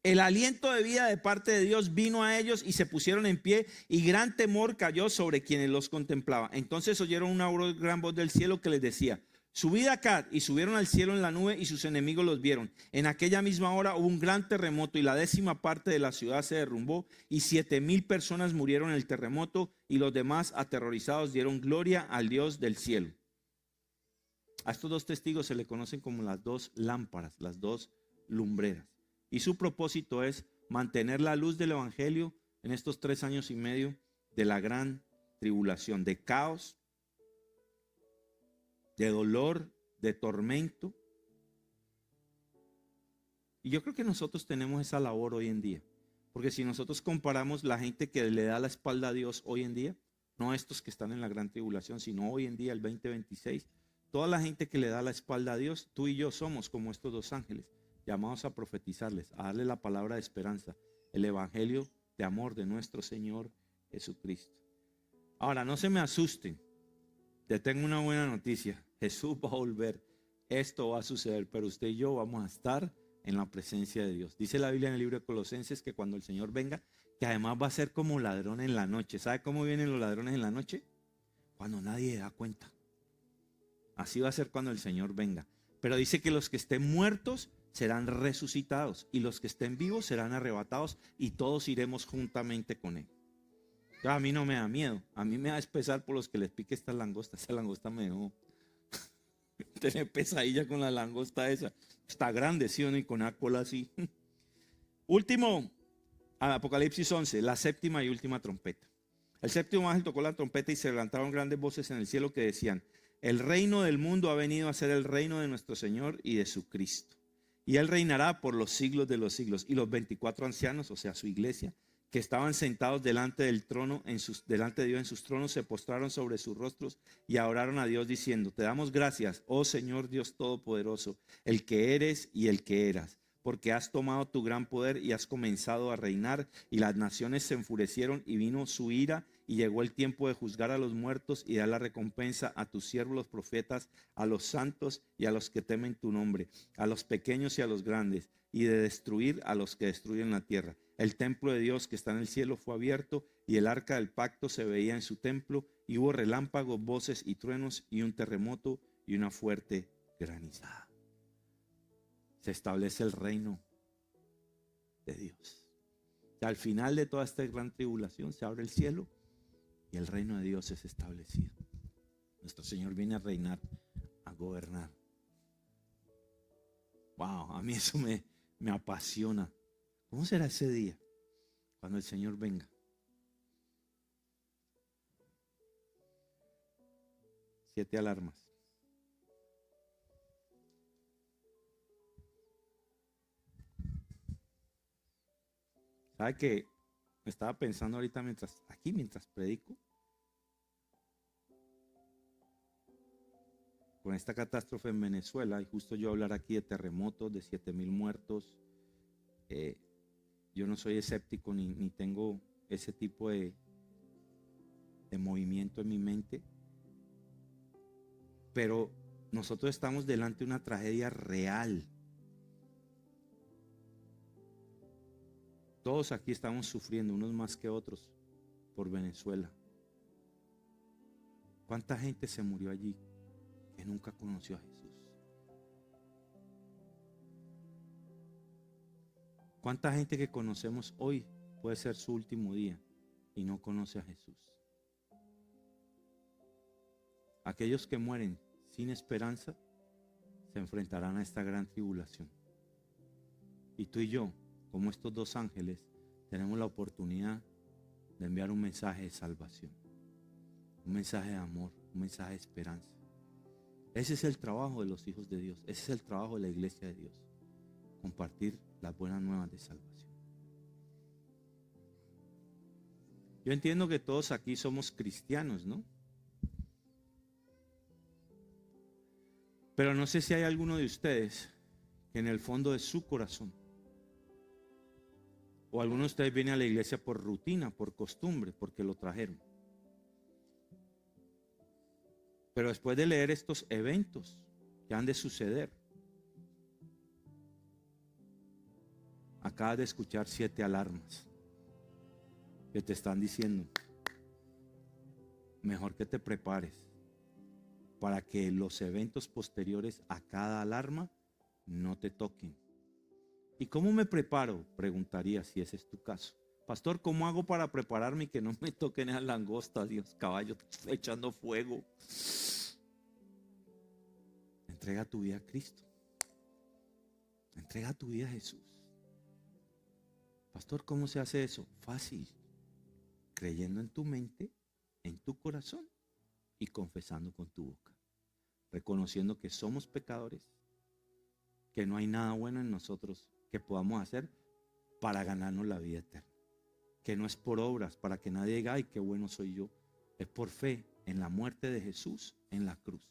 el aliento de vida de parte de Dios vino a ellos y se pusieron en pie, y gran temor cayó sobre quienes los contemplaban. Entonces oyeron una gran voz del cielo que les decía: subid acá. Y subieron al cielo en la nube, y sus enemigos los vieron. En aquella misma hora hubo un gran terremoto, y la 10ª parte de la ciudad se derrumbó, y 7,000 personas murieron en el terremoto, y los demás, aterrorizados, dieron gloria al Dios del cielo. A estos dos testigos se le conocen como las dos lámparas, las dos lumbreras. Y su propósito es mantener la luz del evangelio en estos 3 años y medio de la gran tribulación, de caos, de dolor, de tormento. Y yo creo que nosotros tenemos esa labor hoy en día, porque si nosotros comparamos la gente que le da la espalda a Dios hoy en día, No estos que están en la gran tribulación, sino hoy en día, el 2026. Toda la gente que le da la espalda a Dios, tú y yo somos como estos dos ángeles, llamados a profetizarles, a darle la palabra de esperanza, el evangelio de amor de nuestro Señor Jesucristo. Ahora, no se me asusten. Te tengo una buena noticia. Jesús va a volver. Esto va a suceder, pero usted y yo vamos a estar en la presencia de Dios. Dice la Biblia en el libro de Colosenses que cuando el Señor venga, que además va a ser como ladrón en la noche. ¿Sabe cómo vienen los ladrones en la noche? Cuando nadie da cuenta. Así va a ser cuando el Señor venga. Pero dice que los que estén muertos serán resucitados y los que estén vivos serán arrebatados y todos iremos juntamente con Él. A mí no me da miedo, a mí me da pesar por los que les pique esta langosta. Esa langosta me dejó tener pesadilla con la langosta esa. Está grande, ¿sí o no? Y con la cola así. Último, Apocalipsis 11, la séptima y última trompeta. El séptimo ángel tocó la trompeta y se levantaron grandes voces en el cielo que decían: el reino del mundo ha venido a ser el reino de nuestro Señor y de su Cristo. Y Él reinará por los siglos de los siglos. Y los 24 ancianos, o sea, su iglesia, que estaban sentados delante del trono, delante de Dios en sus tronos, se postraron sobre sus rostros y adoraron a Dios diciendo: te damos gracias, oh Señor Dios Todopoderoso, el que eres y el que eras, porque has tomado tu gran poder y has comenzado a reinar, y las naciones se enfurecieron y vino su ira, y llegó el tiempo de juzgar a los muertos y dar la recompensa a tus siervos los profetas, a los santos y a los que temen tu nombre, a los pequeños y a los grandes, y de destruir a los que destruyen la tierra. El templo de Dios que está en el cielo fue abierto, y el arca del pacto se veía en su templo, y hubo relámpagos, voces y truenos, y un terremoto y una fuerte granizada. Se establece el reino de Dios. Al final de toda esta gran tribulación se abre el cielo y el reino de Dios es establecido. Nuestro Señor viene a reinar, a gobernar. Wow, a mí eso me apasiona. ¿Cómo será ese día cuando el Señor venga? Siete alarmas. ¿Sabe que estaba pensando ahorita mientras predico? Con esta catástrofe en Venezuela, y justo yo hablar aquí de terremotos, de 7,000 muertos. Yo no soy escéptico ni tengo ese tipo de movimiento en mi mente. Pero nosotros estamos delante de una tragedia real. Todos aquí estamos sufriendo, unos más que otros, por Venezuela. ¿Cuánta gente se murió allí que nunca conoció a Jesús? ¿Cuánta gente que conocemos hoy puede ser su último día y no conoce a Jesús? Aquellos que mueren sin esperanza se enfrentarán a esta gran tribulación. Y tú y yo, como estos dos ángeles, tenemos la oportunidad de enviar un mensaje de salvación, un mensaje de amor, un mensaje de esperanza. Ese es el trabajo de los hijos de Dios, ese es el trabajo de la iglesia de Dios, compartir las buenas nuevas de salvación. Yo entiendo que todos aquí somos cristianos, ¿no? Pero no sé si hay alguno de ustedes que en el fondo de su corazón, o alguno de ustedes viene a la iglesia por rutina, por costumbre, porque lo trajeron. Pero después de leer estos eventos que han de suceder, acabas de escuchar 7 alarmas que te están diciendo: mejor que te prepares para que los eventos posteriores a cada alarma no te toquen. ¿Y cómo me preparo? Preguntaría, si ese es tu caso. Pastor, ¿cómo hago para prepararme y que no me toquen esas langostas? Dios, caballo, echando fuego. Entrega tu vida a Cristo. Entrega tu vida a Jesús. Pastor, ¿cómo se hace eso? Fácil. Creyendo en tu mente, en tu corazón y confesando con tu boca. Reconociendo que somos pecadores, que no hay nada bueno en nosotros que podamos hacer para ganarnos la vida eterna. Que no es por obras, para que nadie diga: ay, qué bueno soy yo. Es por fe en la muerte de Jesús en la cruz.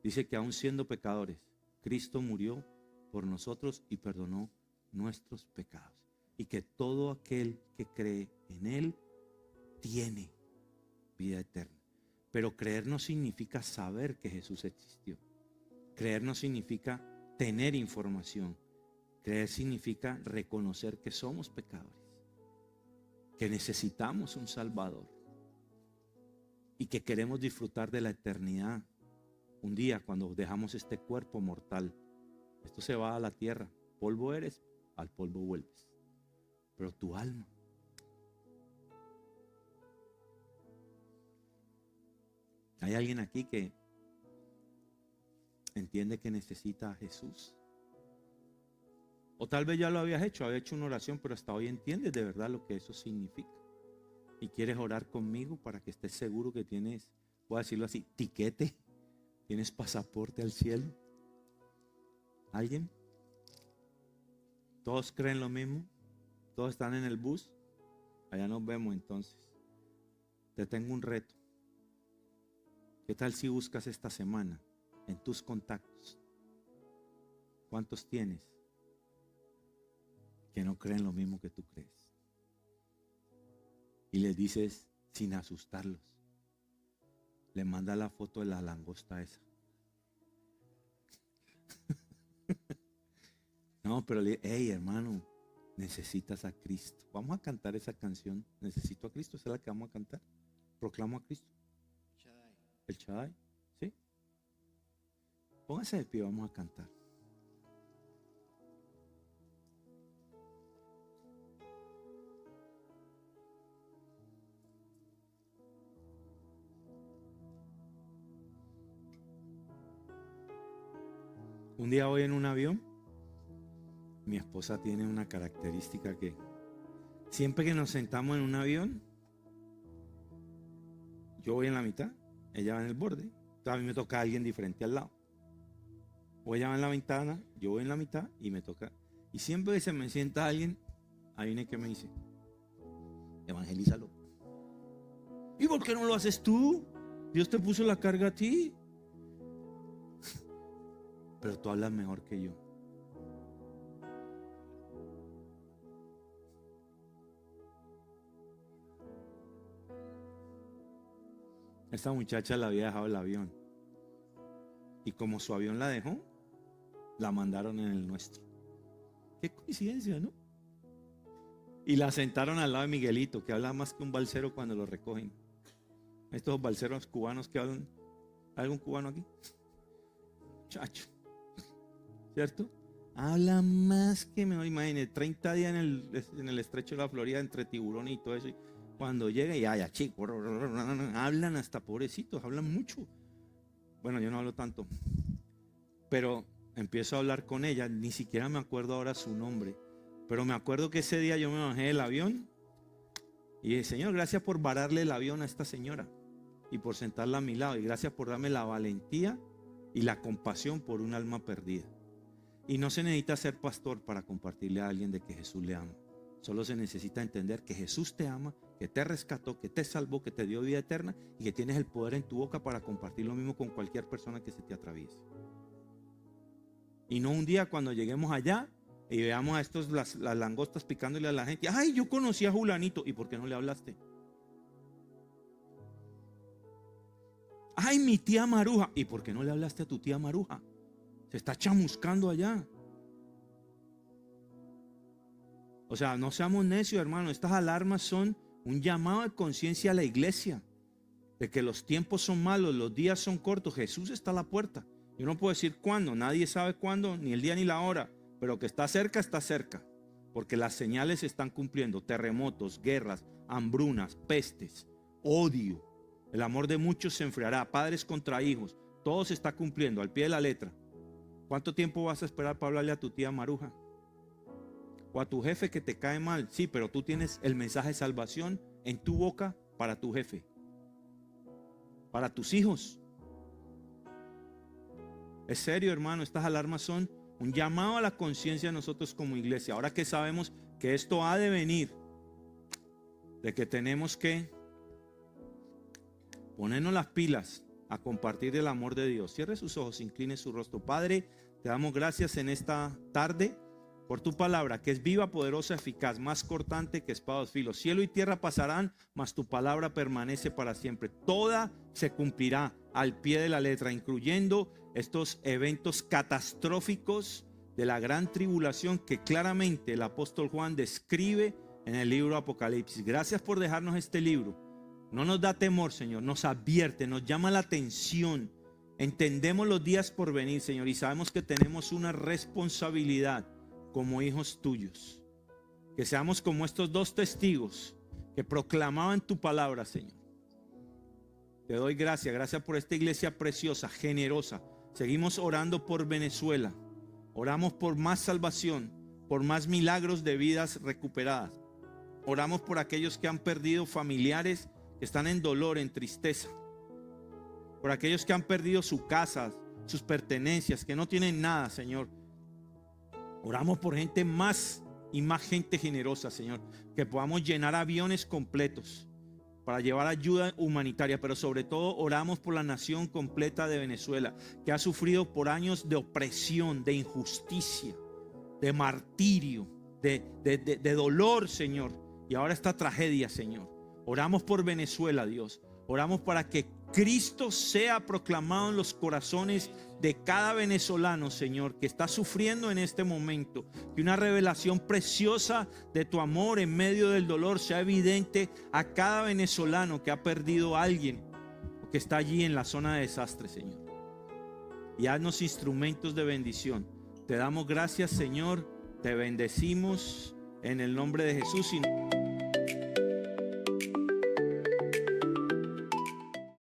Dice que aún siendo pecadores, Cristo murió por nosotros y perdonó nuestros pecados. Y que todo aquel que cree en Él tiene vida eterna. Pero creer no significa saber que Jesús existió. Creer no significa tener información. Creer significa reconocer que somos pecadores, que necesitamos un Salvador y que queremos disfrutar de la eternidad. Un día cuando dejamos este cuerpo mortal, esto se va a la tierra, polvo eres, al polvo vuelves. Pero tu alma, ¿hay alguien aquí que entiende que necesita a Jesús? O tal vez ya lo había hecho una oración, pero hasta hoy entiendes de verdad lo que eso significa. Y quieres orar conmigo para que estés seguro que tienes, voy a decirlo así, tiquete, tienes pasaporte al cielo. ¿Alguien? ¿Todos creen lo mismo? ¿Todos están en el bus? Allá nos vemos entonces. Te tengo un reto. ¿Qué tal si buscas esta semana en tus contactos? ¿Cuántos tienes que no creen lo mismo que tú crees? Y les dices sin asustarlos. Le manda la foto de la langosta esa. No, pero le hey hermano, necesitas a Cristo. Vamos a cantar esa canción. Necesito a Cristo, esa es la que vamos a cantar. Proclamo a Cristo. El Shaddai, ¿sí? Póngase de pie, vamos a cantar. Un día voy en un avión. Mi esposa tiene una característica que siempre que nos sentamos en un avión, yo voy en la mitad, ella va en el borde. Entonces a mí me toca a alguien diferente al lado. O ella va en la ventana, yo voy en la mitad y me toca. Y siempre que se me sienta alguien, ahí viene que me dice, evangelízalo. ¿Y por qué no lo haces tú? Dios te puso la carga a ti. Pero tú hablas mejor que yo. Esta muchacha le había dejado el avión. Y como su avión la dejó, la mandaron en el nuestro. Qué coincidencia, ¿no? Y la sentaron al lado de Miguelito, que habla más que un balsero cuando lo recogen. Estos balseros cubanos que hablan. ¿Hay algún cubano aquí? Chacho. ¿Cierto? Habla más que me imagínate, 30 días en el estrecho de la Florida entre tiburones y todo eso. Y cuando llega y ya chico, hablan hasta pobrecitos, hablan mucho. Bueno, yo no hablo tanto. Pero empiezo a hablar con ella, ni siquiera me acuerdo ahora su nombre. Pero me acuerdo que ese día yo me bajé del avión y dije, Señor, gracias por vararle el avión a esta señora y por sentarla a mi lado. Y gracias por darme la valentía y la compasión por un alma perdida. Y no se necesita ser pastor para compartirle a alguien de que Jesús le ama. Solo se necesita entender que Jesús te ama, que te rescató, que te salvó, que te dio vida eterna y que tienes el poder en tu boca para compartir lo mismo con cualquier persona que se te atraviese. Y no un día cuando lleguemos allá y veamos a estos las langostas picándole a la gente. Ay, yo conocí a Julanito. ¿Y por qué no le hablaste? Ay, mi tía Maruja. ¿Y por qué no le hablaste a tu tía Maruja? Se está chamuscando allá. O sea, no seamos necios, hermano. Estas alarmas son un llamado de conciencia a la iglesia. De que los tiempos son malos, los días son cortos. Jesús está a la puerta. Yo no puedo decir cuándo. Nadie sabe cuándo, ni el día ni la hora. Pero que está cerca, está cerca. Porque las señales se están cumpliendo. Terremotos, guerras, hambrunas, pestes, odio. El amor de muchos se enfriará. Padres contra hijos. Todo se está cumpliendo al pie de la letra. ¿Cuánto tiempo vas a esperar para hablarle a tu tía Maruja? O a tu jefe que te cae mal. Sí, pero tú tienes el mensaje de salvación en tu boca para tu jefe. Para tus hijos. Es serio, hermano. Estas alarmas son un llamado a la conciencia de nosotros como iglesia. Ahora que sabemos que esto ha de venir, de que tenemos que ponernos las pilas a compartir el amor de Dios. Cierre sus ojos, incline su rostro. Padre, te damos gracias en esta tarde por tu palabra, que es viva, poderosa, eficaz, más cortante que espada de dos filos. Cielo y tierra pasarán, mas tu palabra permanece para siempre. Toda se cumplirá al pie de la letra, incluyendo estos eventos catastróficos de la gran tribulación que claramente el apóstol Juan describe en el libro Apocalipsis. Gracias por dejarnos este libro. No nos da temor, Señor, nos advierte, nos llama la atención. Entendemos los días por venir, Señor, y sabemos que tenemos una responsabilidad como hijos tuyos. Que seamos como estos dos testigos que proclamaban tu palabra, Señor. Te doy gracias, gracias por esta iglesia preciosa, generosa. Seguimos orando por Venezuela. Oramos por más salvación, por más milagros de vidas recuperadas. Oramos por aquellos que han perdido familiares, que están en dolor, en tristeza. Por aquellos que han perdido su casa, sus pertenencias, que no tienen nada, Señor. Oramos por gente más y más gente generosa, Señor. Que podamos llenar aviones completos para llevar ayuda humanitaria. Pero sobre todo oramos por la nación completa de Venezuela, que ha sufrido por años de opresión, de injusticia, de martirio, de dolor, Señor. Y ahora esta tragedia, Señor. Oramos por Venezuela, Dios. Oramos para que Cristo sea proclamado en los corazones de cada venezolano, Señor, que está sufriendo en este momento. Que una revelación preciosa de tu amor en medio del dolor sea evidente a cada venezolano que ha perdido a alguien o que está allí en la zona de desastre, Señor. Y haznos instrumentos de bendición. Te damos gracias, Señor. Te bendecimos en el nombre de Jesús.